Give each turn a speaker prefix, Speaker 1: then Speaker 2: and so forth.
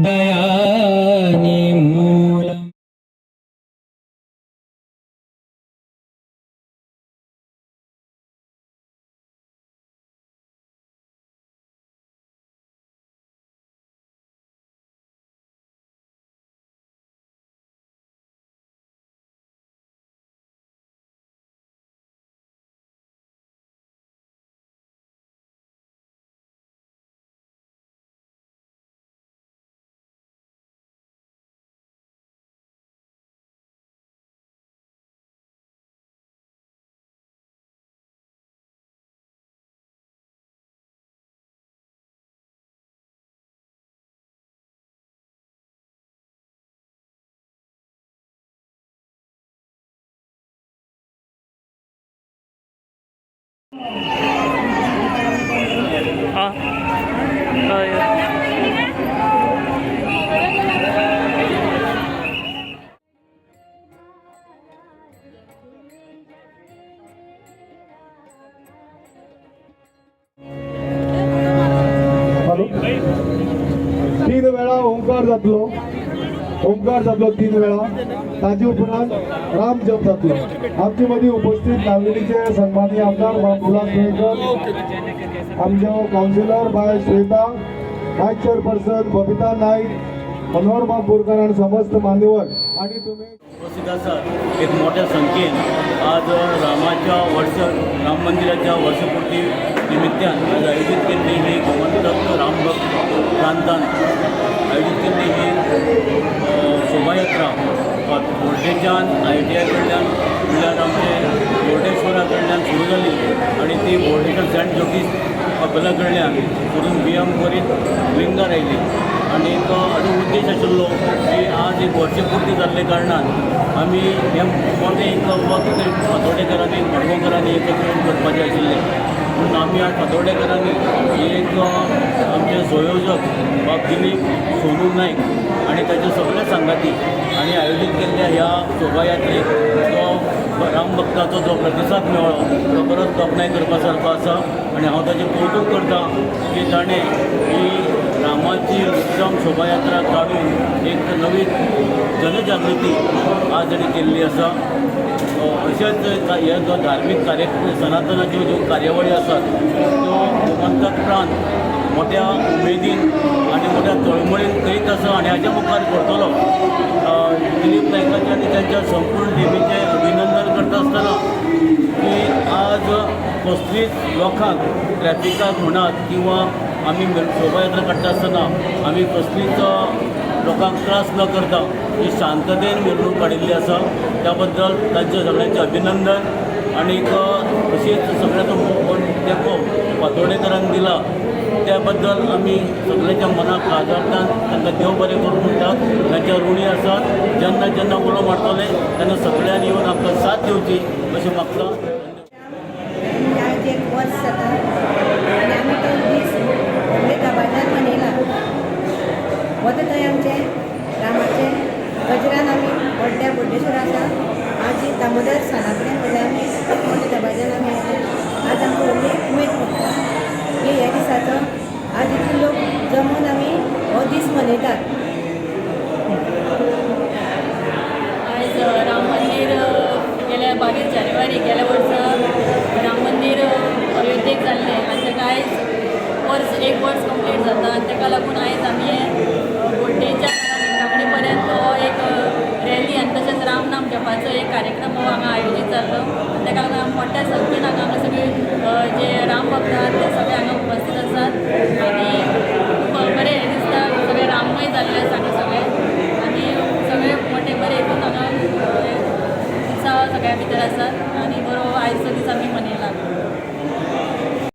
Speaker 1: दयानि मूलम्
Speaker 2: तीन वेळा ओंकार जातलो 3 वेळा ताजे उपरांत राम जप जातलो। आमचे मदीं उपस्थित नागरिकेचे सन्माननीय आमदार बाबूलाल केळकर, आमचे काउन्सिलर बाय श्वेता, वायस चेअरपर्सन बबिता नाईक, मनोहर बाब बोरकर आणि समस्त मान्यवर आणि तुम्ही
Speaker 3: उपस्थित आसात। एक मोठ्या संख्येन आज राम मंदिराच्या वर्षपूर्ती निमित्तान आज आयोजित केल्ली ही गोमंतक रामभक्त प्रांतान आयोजित केल्ली ही शोभायात्रा बोर्डेच्यान ITI कडल्यान म्हणल्यार आमचे बोर्डेश्वरा कडल्यान सुरू जाली आणि ती बोर्डेश्वर सेंट ज्योतीस कपेला कडल्यान करून BM करीत लिंगार आयली आणि हाजो उद्देश आशिल्लो की आज एक वर्षपूर्ती जाल्ले कारणान आमी हे मोठे एक वक्त फातोर्डेकरांनी मडगांवकरांनी एकत्र करपाचें आशिल्लें म्हणून आमी आज फातोर्डेकरांनी एक आमचे संयोजक बाब दिलीप सोनू नाईक आणि ताचे सगळे सांगाती आणि आयोजीत केल्ल्या ह्या शोभायात्रेक जो राम भक्ताचो जो प्रतिसाद मेळ्ळो तो परत तोखणाय करपा सारको आसा आणि हांव ताचें कौतुक करता की ताणें ही रामाची उत्तम शोभायात्रा काडून एक नवी जनजागृती आज ताणें केल्ली आसा। अशेंच हे जो धार्मीक सनातनाच्यो ज्यो कार्यावळी आसात त्यो गोमंतक प्रांत मोठ्या उमेदीन आणि मोठ्या तळमळीन करीत आसा आणि हाच्या मुखार करतलो। दिलीप नायकाचे आनी तांच्या संपूर्ण टिमीचें अभिनंदन करता आसतना की आज कसलीच लोकांक ट्रॅफिकाक म्हणात किंवा आमी शोभायात्रा काडटा आसतना आमी कसलीच लोकांक त्रास न करता ही शांततेन मिरवणूक काडिल्ली आसा। त्या बद्दल तांचे सगळ्यांचे अभिनंदन आणि अशीच सगळ्यांचो तेंको फातोर्डेकरांक दिला त्या बद्दल आमी सगळ्यांच्या मनाक आदरतान तांकां देव बरें करूं म्हणटात। तांच्या ऋणी आसात। जेन्ना जेन्ना उलो मारतले तेन्ना सगळ्यांनी येवन आमकां साथ दिवची अशें मागता।
Speaker 4: वर्ष जाता आनी आमी तो दीस व्हडले दबाज्यान मनयला। वता थंय आमचे रामाचे गजरान आमी व्हडल्या बोड्डेश्वर आसा आज दामोदर साला कडेन वयले आमी व्हडल्या दबाज्यान